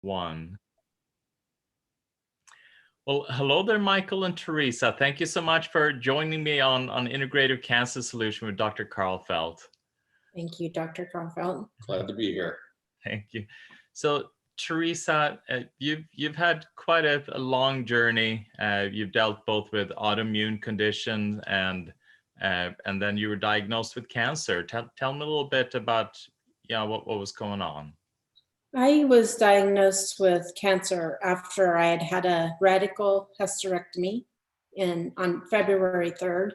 1. Well, hello there, Michael and Teresa. Thank you so much for joining me on Integrative Cancer Solution with Dr. Karlfeldt. Thank you, Dr. Karlfeldt. Glad to be here. Thank you. So, Teresa, you've had quite a long journey. You've dealt both with autoimmune conditions and then you were diagnosed with cancer. Tell me a little bit about what was going on. I was diagnosed with cancer after I had had a radical hysterectomy on February 3rd.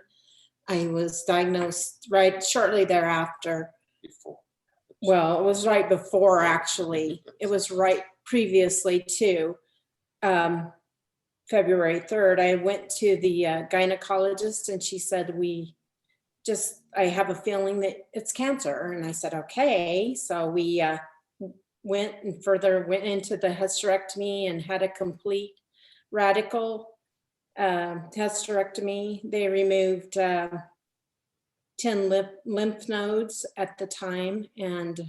I was diagnosed right shortly thereafter. Well, it was right before, actually. It was right previously to February 3rd. I went to the gynecologist and she said, I have a feeling that it's cancer. And I said, okay. So we went into the hysterectomy and had a complete radical hysterectomy. They removed 10 lymph nodes at the time and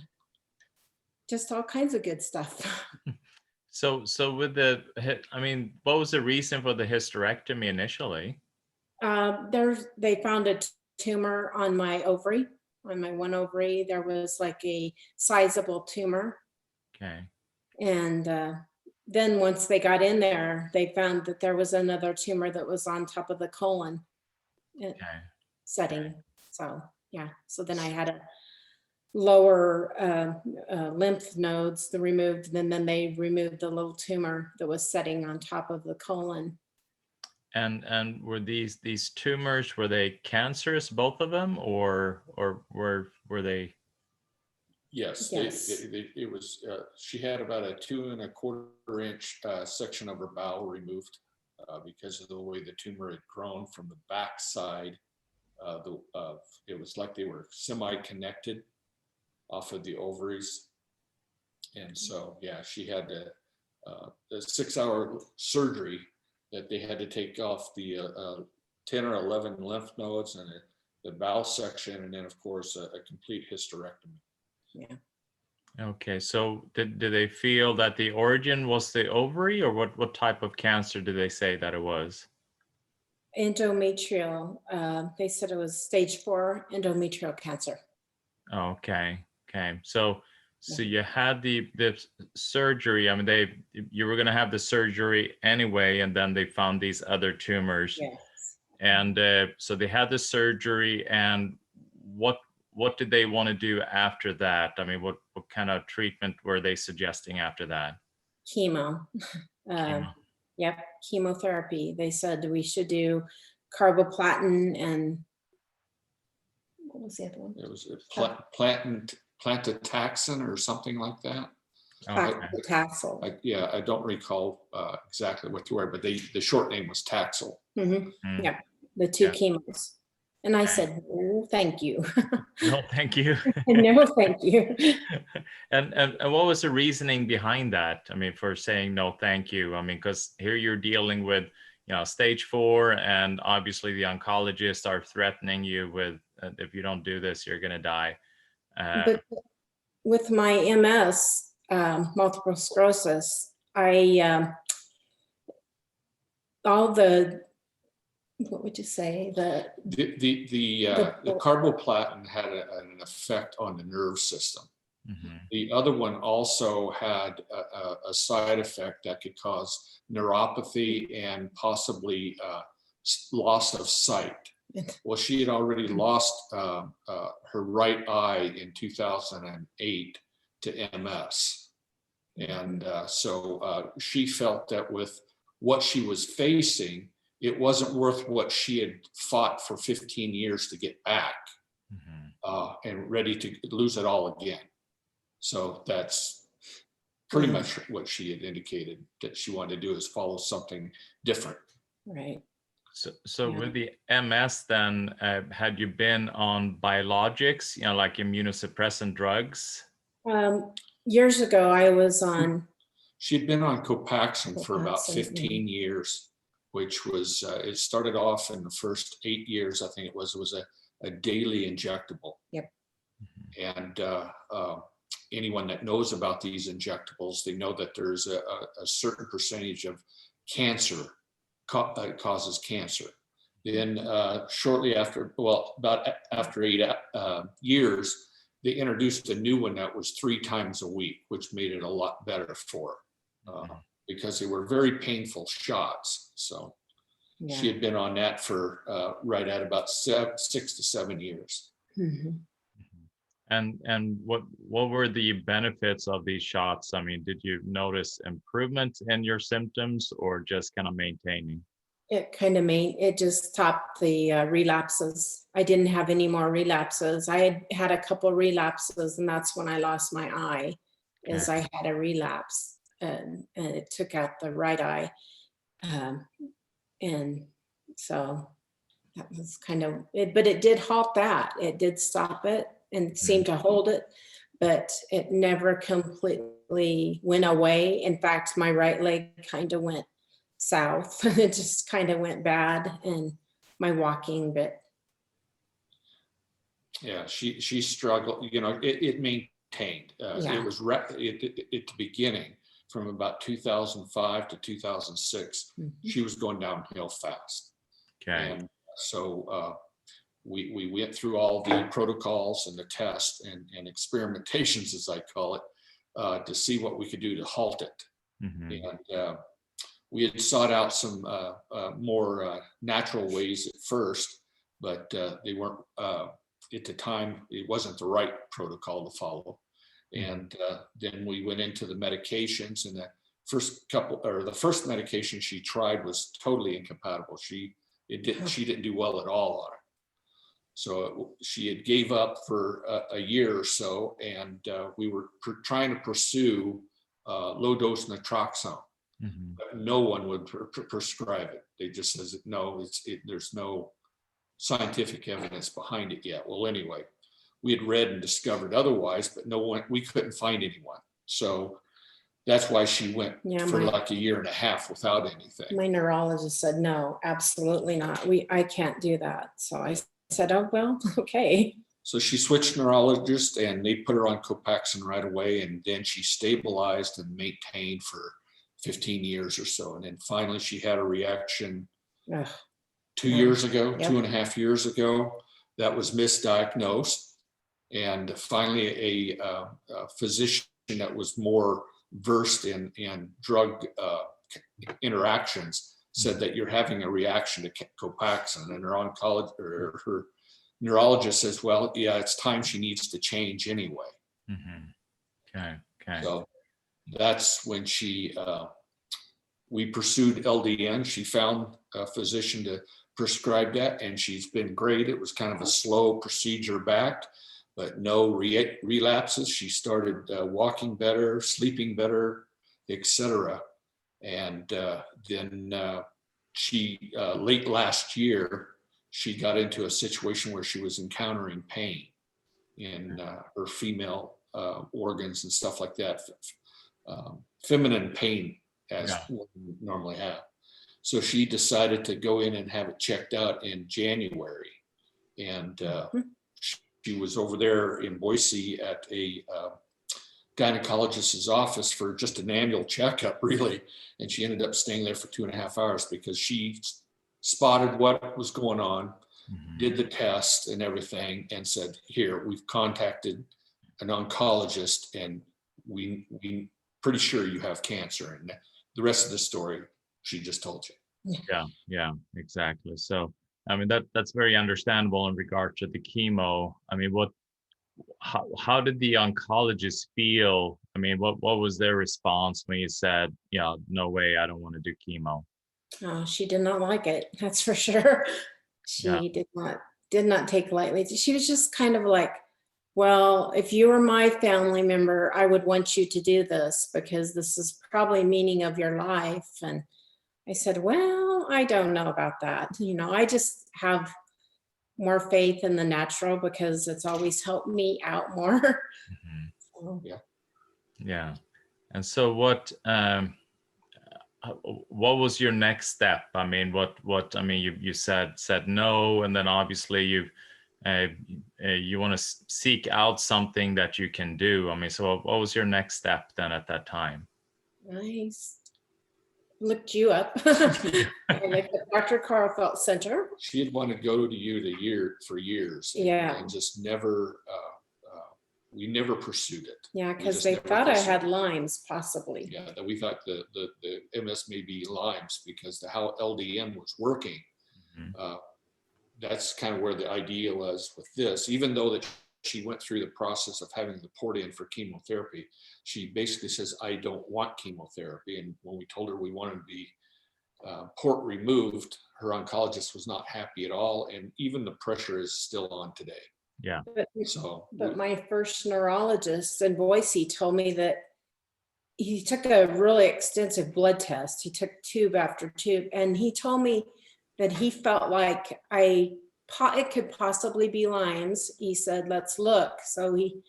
just all kinds of good stuff. So with what was the reason for the hysterectomy initially? They found a tumor on my ovary, on my one ovary. There was like a sizable tumor. Okay. And then once they got in there, they found that there was another tumor that was on top of the colon setting. So, yeah. So then I had a lower lymph nodes removed, and then they removed the little tumor that was setting on top of the colon. And were these tumors, were they cancerous, both of them, or were they? Yes. It was. She had about a 2 1/4 inch section of her bowel removed because of the way the tumor had grown from the back side. It was like they were semi-connected off of the ovaries, and so she had a 6-hour surgery that they had to take off the 10 or 11 lymph nodes and the bowel section, and then of course a complete hysterectomy. Yeah. Okay, so did they feel that the origin was the ovary, or what type of cancer did they say that it was? Endometrial. They said it was stage 4 endometrial cancer. Okay. So you had the surgery. I mean, you were going to have the surgery anyway, and then they found these other tumors. Yes. And so they had the surgery, and what did they want to do after that? I mean, what kind of treatment were they suggesting after that? Chemo. Yep, chemotherapy. They said we should do carboplatin and what was the other one? It was plantaxin or something like that. Taxol. I don't recall exactly what the word, but the short name was Taxol. Mm-hmm. Yeah, the 2 chemos. And I said, no, thank you. No, thank you. No, thank you. And what was the reasoning behind that? I mean, for saying no, thank you. I mean, because here you're dealing with, stage 4, and obviously the oncologists are threatening you with, if you don't do this, you're going to die. But with my MS, multiple sclerosis, what would you say? The carboplatin had an effect on the nerve system. Mm-hmm. The other one also had a side effect that could cause neuropathy and possibly loss of sight. Well, she had already lost her right eye in 2008 to MS. And so she felt that with what she was facing, it wasn't worth what she had fought for 15 years to get back, and ready to lose it all again. So that's pretty much what she had indicated that she wanted to do, is follow something different. Right. So with the MS then, had you been on biologics, like immunosuppressant drugs? Years ago, I was on... She'd been on Copaxone for about 15 years. Which was, it started off in the first 8 years, I think it was a daily injectable. Yep. And anyone that knows about these injectables, they know that there's a certain percentage of cancer causes cancer. Then shortly after, well, about after 8 years, they introduced a new one that was 3 times a week, which made it a lot better for her, because they were very painful shots. So she had been on that for right at about 6 to 7 years. Mhm. And what were the benefits of these shots? I mean, did you notice improvement in your symptoms or just kind of maintaining? It just stopped the relapses. I didn't have any more relapses. I had had a couple relapses, and that's when I lost my eye, is I had a relapse, and it took out the right eye. And so that was kind of it, but it did halt that. It did stop it and seemed to hold it, but it never completely went away. In fact, my right leg kind of went south. It just kind of went bad, and my walking bit. Yeah, she struggled. You know, it maintained. It was at the beginning, from about 2005 to 2006. She was going downhill fast. Okay. And so we went through all the protocols and the tests and experimentations, as I call it, to see what we could do to halt it. And we had sought out some more natural ways at first, but they weren't, at the time, it wasn't the right protocol to follow. And then we went into the medications, and the first medication she tried was totally incompatible. She didn't do well at all on it. So she had gave up for a year or so, and we were trying to pursue low dose naloxone. But no one would prescribe it. They just says no, there's no scientific evidence behind it yet. Well, anyway, we had read and discovered otherwise, but we couldn't find anyone. So that's why she went for like a year and a half without anything. My neurologist said, no, absolutely not. I can't do that. So I said, oh, well, okay. So she switched neurologists, and they put her on Copaxone right away. And then she stabilized and maintained for 15 years or so. And then finally she had a reaction 2 years ago, 2.5 years ago, that was misdiagnosed. And finally a physician that was more versed in drug interactions said that you're having a reaction to Copaxone, and her neurologist says, well, yeah, it's time she needs to change anyway. Okay. So that's when we pursued LDN. She found a physician to prescribe that, and she's been great. It was kind of a slow procedure back, but no relapses. She started walking better, sleeping better, etc. And then she, late last year, she got into a situation where she was encountering pain in her female organs and stuff like that. Feminine pain, as women normally have. So she decided to go in and have it checked out in January. And she was over there in Boise at a gynecologist's office for just an annual checkup, really. And she ended up staying there for 2.5 hours because she spotted what was going on, did the test and everything, and said, here, we've contacted an oncologist, and we pretty sure you have cancer. And the rest of the story, she just told you. Yeah, exactly. So, I mean, that's very understandable in regard to the chemo. I mean, how did the oncologist feel? I mean, what was their response when you said, yeah, no way, I don't want to do chemo? Oh, she did not like it. That's for sure. She did not take lightly. She was just kind of like, well, if you were my family member, I would want you to do this because this is probably meaning of your life. And I said, well, I don't know about that. I just have more faith in the natural because it's always helped me out more. So. Yeah. And so what was your next step? I mean, you said no, and then obviously you want to seek out something that you can do. I mean, so what was your next step then at that time? Nice. Looked you up. I looked at Dr. Karlfeldt Center. She had wanted to go to you for years. Yeah. And just never, we never pursued it. Yeah, because they thought I had Lyme's possibly. Yeah, that we thought the MS may be Lyme's because how LDN was working. Mm-hmm. That's kind of where the idea was with this, even though that she went through the process of having the port in for chemotherapy. She basically says, I don't want chemotherapy. And when we told her we wanted to be port removed, her oncologist was not happy at all. And even the pressure is still on today. Yeah. But my first neurologist in Boise told me that he took a really extensive blood test. He took tube after tube, and he told me that he felt like it could possibly be Lyme's. He said, let's look. So he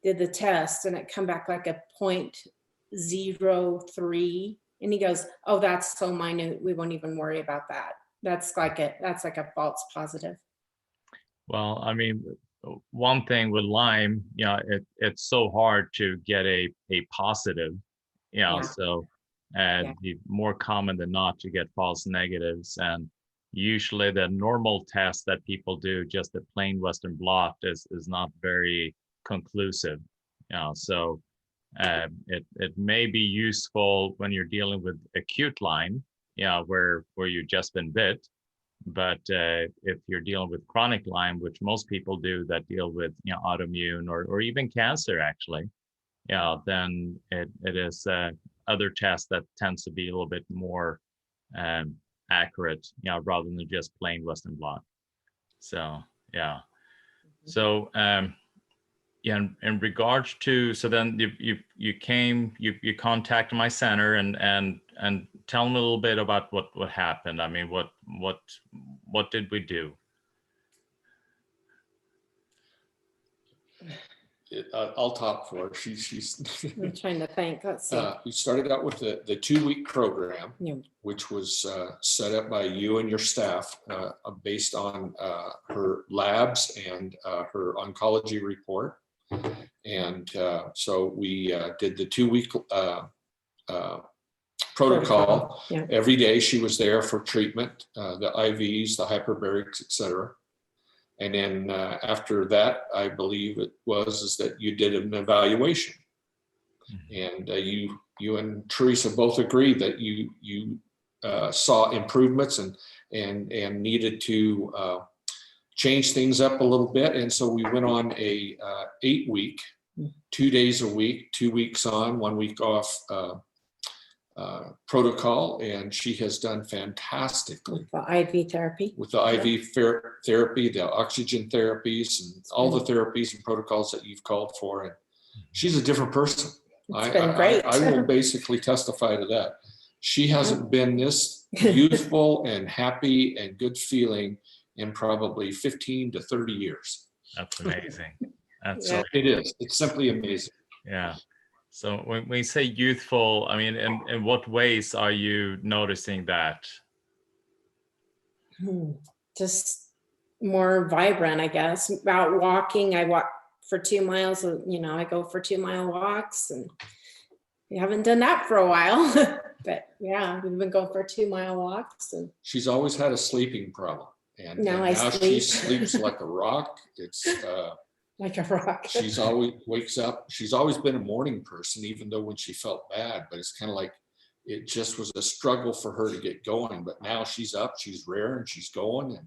did the test, and it come back like a 0.03. And he goes, oh, that's so minute, we won't even worry about that. That's like a false positive. Well, I mean, one thing with Lyme, it's so hard to get a positive, so the more common than not to get false negatives. And usually the normal test that people do, just a plain Western blot, is not very conclusive. So it may be useful when you're dealing with acute Lyme, where you've just been bit. But if you're dealing with chronic Lyme, which most people do that deal with autoimmune or even cancer actually, then it is other tests that tends to be a little bit more accurate, rather than just plain Western blot. So yeah. So in regards to, so then you contacted my center and tell me a little bit about what happened. I mean, what did we do? I'll talk for her. She's I'm trying to think. Let's see. We started out with the 2-week program, which was set up by you and your staff based on her labs and her oncology report. And so we did the 2-week protocol. Yeah. Every day she was there for treatment, the IVs, the hyperbarics, etc. And then after that, I believe it was that you did an evaluation. Mm-hmm. And you and Teresa both agreed that you saw improvements and needed to change things up a little bit. And so we went on a 8-week, 2 days a week, 2 weeks on, 1 week off protocol, and she has done fantastically. With the IV therapy? With the IV therapy, the oxygen therapies, and all the therapies and protocols that you've called for. And she's a different person. It's been great. I will basically testify to that. She hasn't been this youthful and happy and good feeling in probably 15 to 30 years. That's amazing. It is. It's simply amazing. Yeah. So when we say youthful, I mean, in what ways are you noticing that? Just more vibrant, I guess. About walking, I walk for 2 miles. I go for 2-mile walks, and we haven't done that for a while. But yeah, we've been going for 2-mile walks. And she's always had a sleeping problem, and now she sleeps like a rock. It's like a rock. She's always wakes up. She's always been a morning person, even though when she felt bad, but it's kind of like it just was a struggle for her to get going. But now she's up, she's rare, and she's going,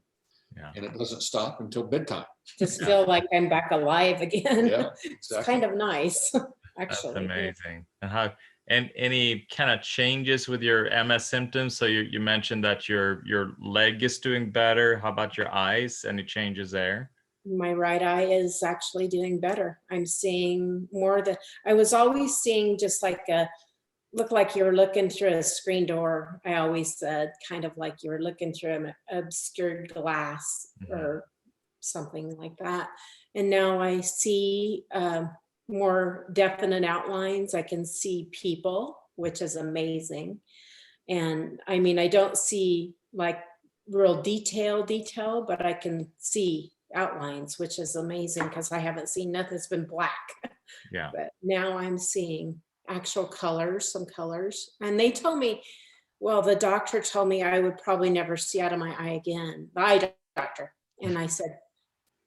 and it doesn't stop until bedtime. Just feel like I'm back alive again. Yeah, exactly. It's kind of nice, actually. That's amazing. And any kind of changes with your MS symptoms? So you mentioned that your leg is doing better. How about your eyes? Any changes there? My right eye is actually doing better. I'm seeing more than I was always seeing, just like look like you were looking through a screen door. I always said kind of like you were looking through an obscured glass or something like that. And now I see more definite outlines. I can see people, which is amazing. And I mean, I don't see like real detail, but I can see outlines, which is amazing because I haven't seen nothing that's been black. Yeah. But now I'm seeing actual colors, some colors. And they told me, well, the doctor told me I would probably never see out of my eye again, the eye doctor. And I said,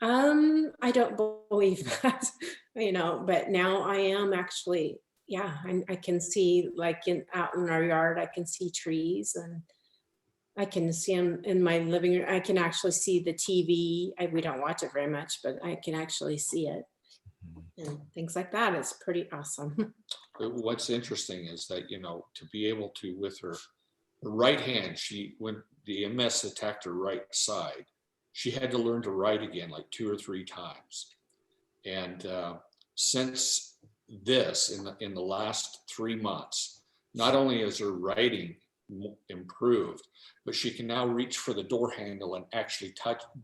I don't believe that, but now I am actually, yeah, I can see like out in our yard, I can see trees and I can see them in my living room. I can actually see the TV. We don't watch it very much, but I can actually see it and things like that. It's pretty awesome. What's interesting is that, to be able to, with her right hand, when the MS attacked her right side, she had to learn to write again like 2 or 3 times. And since this, in the last 3 months, not only is her writing improved, but she can now reach for the door handle and actually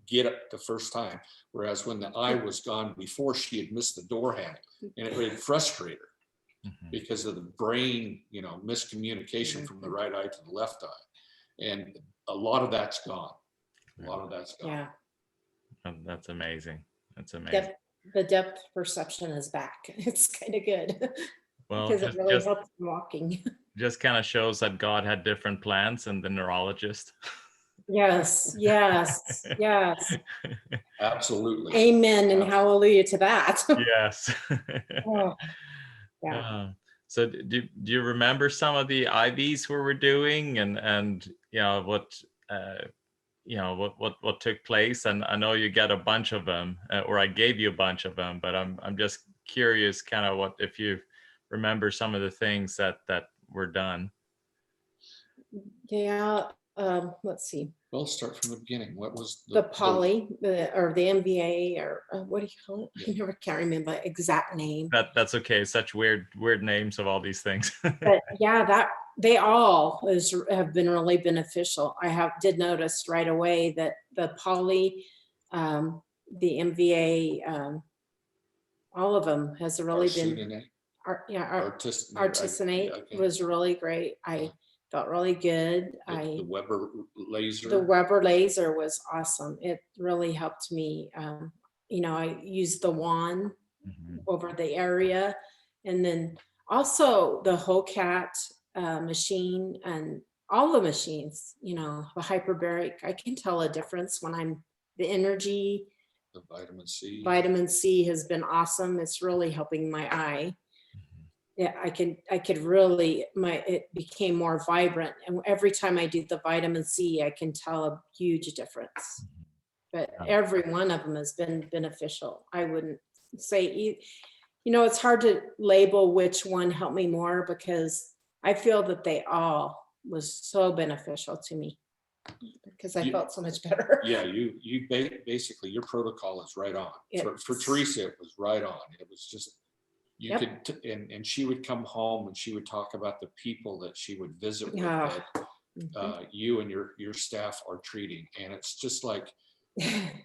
get it the first time. Whereas when the eye was gone before, she had missed the door handle, and it would frustrate her because of the brain, miscommunication from the right eye to the left eye. And a lot of that's gone. Yeah. That's amazing. That's amazing. The depth perception is back. It's kind of good. Well, because it really helps walking. Just kind of shows that God had different plans and the neurologist. Yes. Absolutely. Amen and hallelujah to that. Yes. Oh, yeah. So do you remember some of the IVs we were doing and what took place? And I know you got a bunch of them, or I gave you a bunch of them, but I'm just curious kind of if you remember some of the things that were done. Yeah. Let's see. Well, start from the beginning. What was the poly, or the MVA, or what do you call it? I never can't remember the exact name. That's okay. Such weird names of all these things. But yeah, that they all have been really beneficial. I did notice right away that the poly, the MVA, all of them has really been. Artisanate was really great. I felt really good. The Weber laser. The Weber laser was awesome. It really helped me. I used the wand over the area, and then also the whole cat machine and all the machines. The hyperbaric. I can tell a difference when the energy. The vitamin C. Vitamin C has been awesome. It's really helping my eye. Yeah, I could really, it became more vibrant. And every time I do the vitamin C, I can tell a huge difference. But every one of them has been beneficial. I wouldn't say, it's hard to label which one helped me more because I feel that they all was so beneficial to me because I felt so much better. Yeah, you basically, your protocol is right on. For Teresa, it was right on. It was just, you could, and she would come home and she would talk about the people that she would visit with that you and your staff are treating. And it's just like,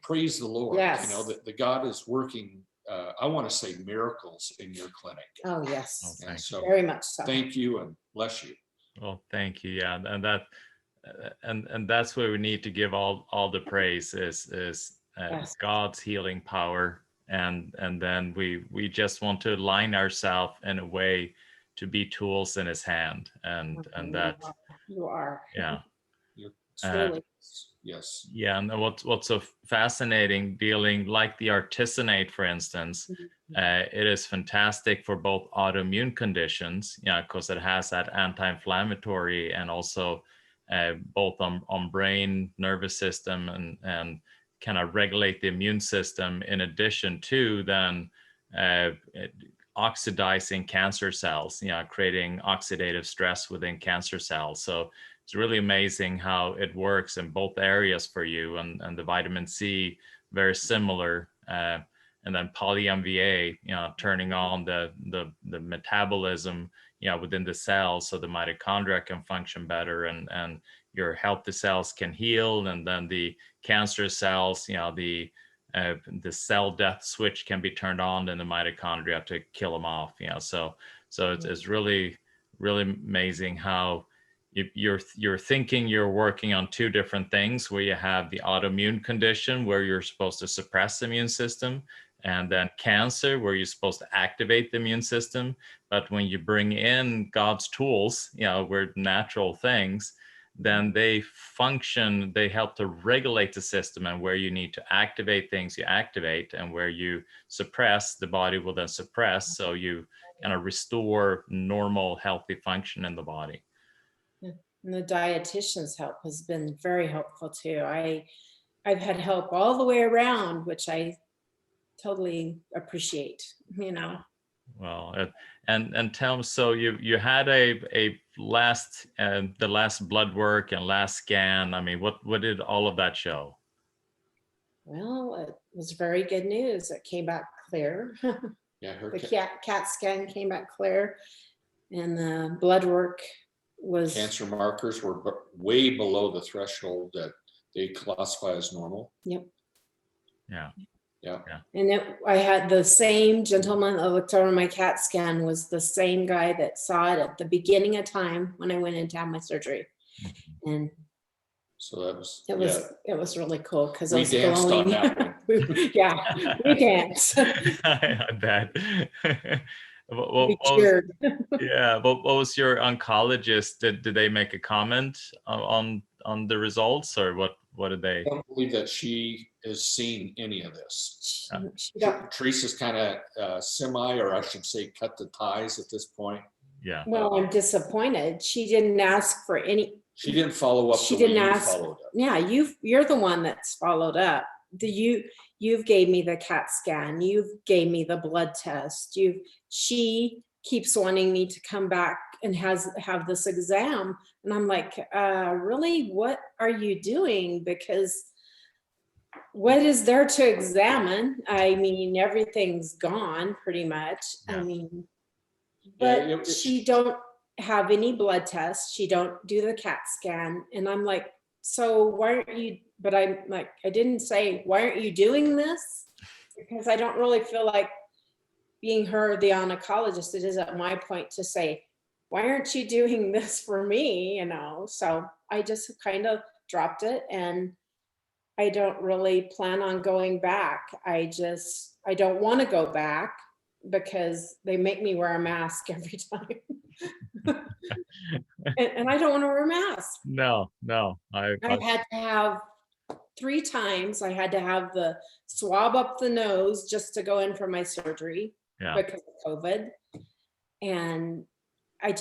praise the Lord. Yes. The God is working, I want to say miracles in your clinic. Oh, yes. And so very much so. Thank you and bless you. Well, thank you. Yeah. And that, and that's where we need to give all the praise is God's healing power. And then we just want to align ourselves in a way to be tools in his hand, and that you are. Yeah. Truly. Yes. Yeah, and what's so fascinating, dealing like the artisanate, for instance, it is fantastic for both autoimmune conditions, because it has that anti-inflammatory and also both on brain, nervous system, and kind of regulate the immune system, in addition to then oxidizing cancer cells, creating oxidative stress within cancer cells. So it's really amazing how it works in both areas for you, and the vitamin C, very similar. And then poly MVA, turning on the metabolism, within the cells, so the mitochondria can function better, and your healthy cells can heal, and then the cancer cells, the cell death switch can be turned on in the mitochondria to kill them off. So it's really, really amazing how, you're thinking you're working on two different things, where you have the autoimmune condition where you're supposed to suppress the immune system, and then cancer where you're supposed to activate the immune system. But when you bring in God's tools, we're natural things, then they function, they help to regulate the system, and where you need to activate things, you activate, and where you suppress, the body will then suppress, so you kind of restore normal, healthy function in the body. And the dietitian's help has been very helpful too. I've had help all the way around, which I totally appreciate, Well, and tell me, so you had a last the last blood work and last scan. I mean, what did all of that show? Well, it was very good news. It came back clear. Yeah, the CAT scan came back clear, and the blood work was, cancer markers were way below the threshold that they classify as normal. Yep. Yeah. And I had the same gentleman that looked over my CAT scan was the same guy that saw it at the beginning of time when I went in to have my surgery. And so that was it was really cool because we I was danced glowing. on that one. We danced. I bet. We cheered. What was your oncologist? Did they make a comment on the results, or what did they? I don't believe that she has seen any of this. She got, Teresa's kind of semi, or I should say, cut the ties at this point. Yeah. well, I'm disappointed. She didn't ask for any. She didn't follow up. She the way didn't you ask. followed up. Yeah, you're the one that's followed up. You've gave me the CAT scan. You've gave me the blood test. She keeps wanting me to come back and have this exam, and I'm like, really? What are you doing? Because what is there to examine? I mean, everything's gone pretty much. Yeah. I mean, but Yeah, she don't have any blood tests. She don't do the CAT scan. And I'm like, so why aren't you, but I'm like, I didn't say, why aren't you doing this? Because I don't really feel like being her, the oncologist, it is at my point to say, why aren't you doing this for me? So I just kind of dropped it, and I don't really plan on going back. I don't want to go back because they make me wear a mask every time. and I don't want to wear a mask. No. I've had to have 3 times. I had to have the swab up the nose just to go in for my surgery because of COVID. And I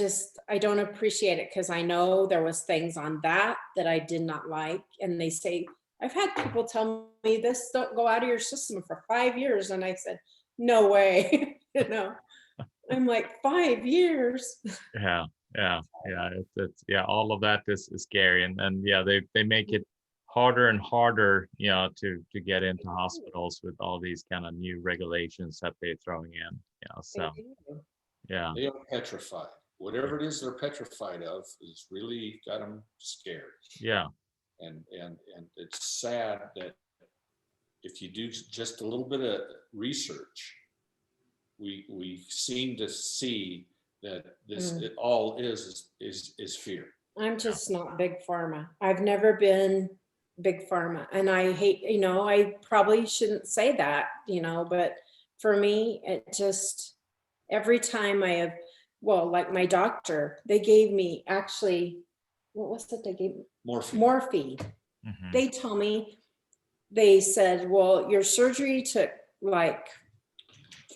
don't appreciate it because I know there was things on that I did not like. And they say, I've had people tell me this don't go out of your system for 5 years. And I said, no way. I'm like, 5 years. Yeah. It's all of that is scary, and they make it harder and harder, to get into hospitals with all these kind of new regulations that they're throwing in. So they are petrified. Whatever it is they're petrified of is really got them scared. Yeah. And it's sad that if you do just a little bit of research, we seem to see that this it all is fear. I'm just not big pharma. I've never been big pharma, and I hate, I probably shouldn't say that, but for me, it just, every time I have, like my doctor, they gave me actually, what was it they gave me? Morphine. Mm-hmm. They told me, they said, well, your surgery took like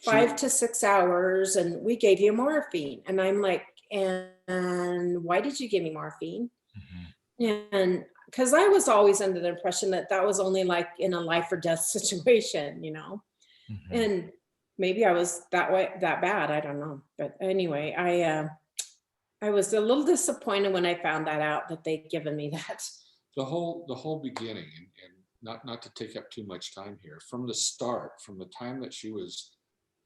5 to 6 hours and we gave you morphine. And I'm like, and why did you give me morphine? Mm-hmm. And because I was always under the impression that was only like in a life or death situation, mm-hmm. And maybe I was that bad. I don't know. But anyway, I was a little disappointed when I found that out, that they'd given me that. The whole beginning, and not to take up too much time here, from the start, from the time that she was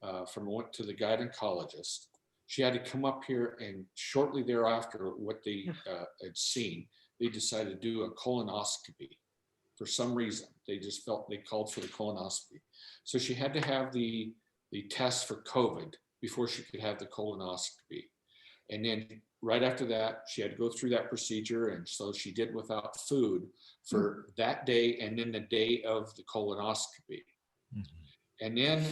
went to the gynecologist, she had to come up here, and shortly thereafter, what they had seen, they decided to do a colonoscopy. For some reason, they just felt they called for the colonoscopy. So she had to have the test for COVID before she could have the colonoscopy. And then right after that, she had to go through that procedure. And so she did without food for that day and then the day of the colonoscopy. And then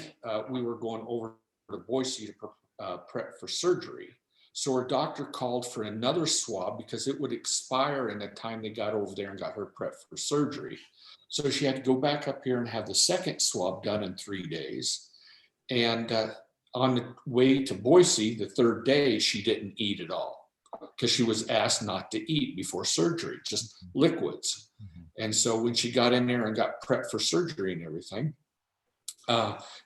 we were going over to Boise to prep for surgery. So her doctor called for another swab because it would expire in the time they got over there and got her prepped for surgery. So she had to go back up here and have the second swab done in 3 days. And on the way to Boise, the third day, she didn't eat at all because she was asked not to eat before surgery, just liquids. And so when she got in there and got prepped for surgery and everything,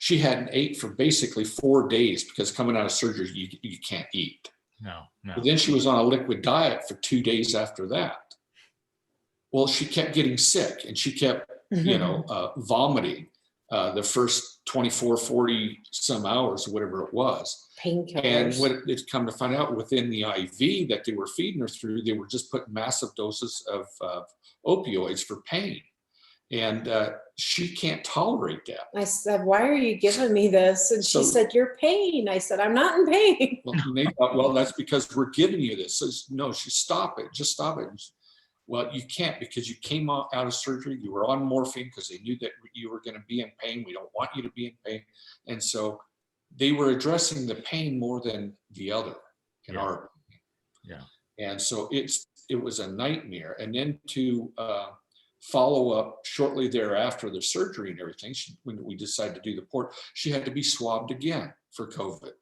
she hadn't ate for basically 4 days because coming out of surgery, you can't eat. No. But then she was on a liquid diet for 2 days after that. Well, she kept getting sick and she kept, vomiting the first 24, 40 some hours, whatever it was. Painkillers. And when it's come to find out within the IV that they were feeding her through, they were just putting massive doses of opioids for pain. And she can't tolerate that. I said, why are you giving me this? And she said, you're pain. I said, I'm not in pain. Well, they thought, well, that's because we're giving you this. So, no, stop it. Just stop it. Well, you can't because you came out of surgery. You were on morphine because they knew that you were going to be in pain. We don't want you to be in pain. And so they were addressing the pain more than the other in our opinion. Yeah. And so it was a nightmare. And then to follow up shortly thereafter the surgery and everything, when we decided to do the port, she had to be swabbed again for COVID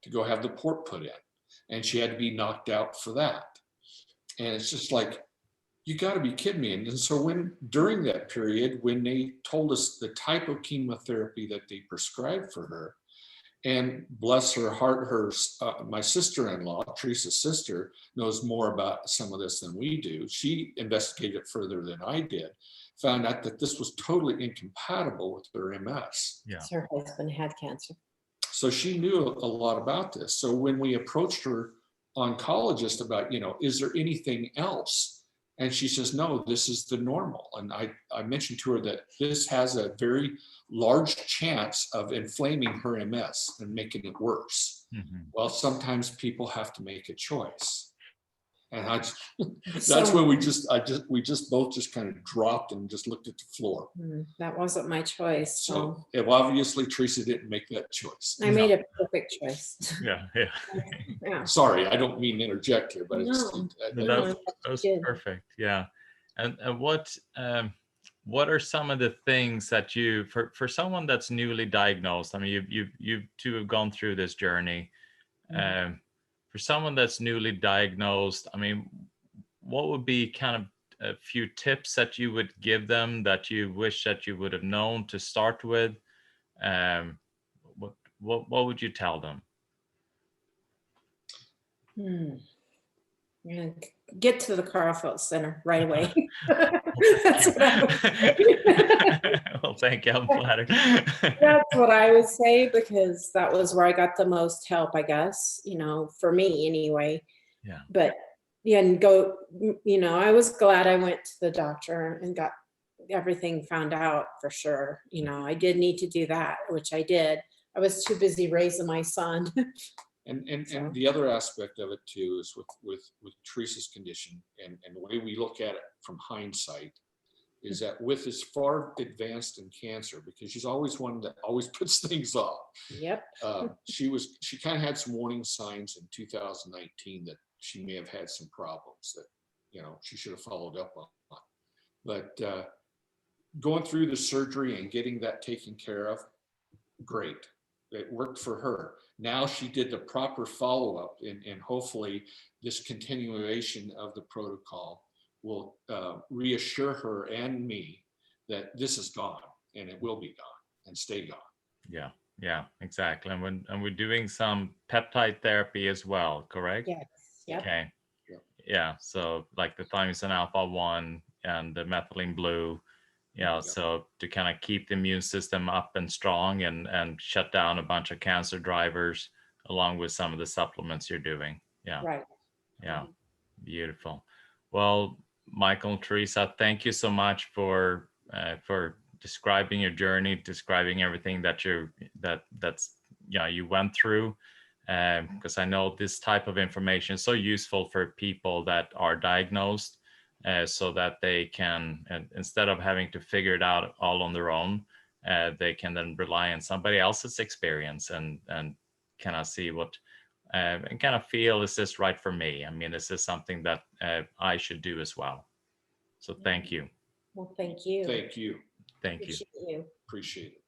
to go have the port put in. And she had to be knocked out for that. And it's just like, you got to be kidding me. And so during that period, when they told us the type of chemotherapy that they prescribed for her, and bless her heart, my sister-in-law, Teresa's sister, knows more about some of this than we do. She investigated it further than I did, found out that this was totally incompatible with her MS. Yeah. Her husband had cancer. So she knew a lot about this. So when we approached her oncologist about, is there anything else? And she says, no, this is the normal. And I mentioned to her that this has a very large chance of inflaming her MS and making it worse. Well, sometimes people have to make a choice. And that's when we both just kind of dropped and just looked at the floor. That wasn't my choice. So obviously Teresa didn't make that choice. I made a perfect choice. Yeah. Sorry, I don't mean to interject here, but that was perfect. Yeah. And what are some of the things that you, for someone that's newly diagnosed, I mean, you two have gone through this journey. For someone that's newly diagnosed, I mean, what would be kind of a few tips that you would give them that you wish that you would have known to start with? What would you tell them? Get to the Karlfeldt Center right away. That's what I would say. Well, thank you. I'm flattered. That's what I would say, because that was where I got the most help, I guess, for me anyway. Yeah. But I was glad I went to the doctor and got everything found out for sure. I did need to do that, which I did. I was too busy raising my son. And the other aspect of it too is with Teresa's condition and the way we look at it from hindsight is that with as far advanced in cancer, because she's always one that always puts things off. Yep. She kind of had some warning signs in 2019 that she may have had some problems that she should have followed up on. But going through the surgery and getting that taken care of, great. It worked for her. Now she did the proper follow-up, and hopefully this continuation of the protocol will reassure her and me that this is gone and it will be gone and stay gone. Yeah, exactly. And we're doing some peptide therapy as well, correct? Yes. Yep. Okay. Yeah. So like the thymosin alpha 1 and the methylene blue. So to kind of keep the immune system up and strong and shut down a bunch of cancer drivers along with some of the supplements you're doing. Yeah. Right. Yeah. Beautiful. Well, Michael and Teresa, thank you so much for describing your journey, describing everything that you went through. because I know this type of information is so useful for people that are diagnosed, so that they can, instead of having to figure it out all on their own, they can then rely on somebody else's experience and kind of see what, and kind of feel, is this right for me? I mean, is this something that I should do as well? So thank you. Well, thank you. Thank you. Thank you. Appreciate you. Appreciate it.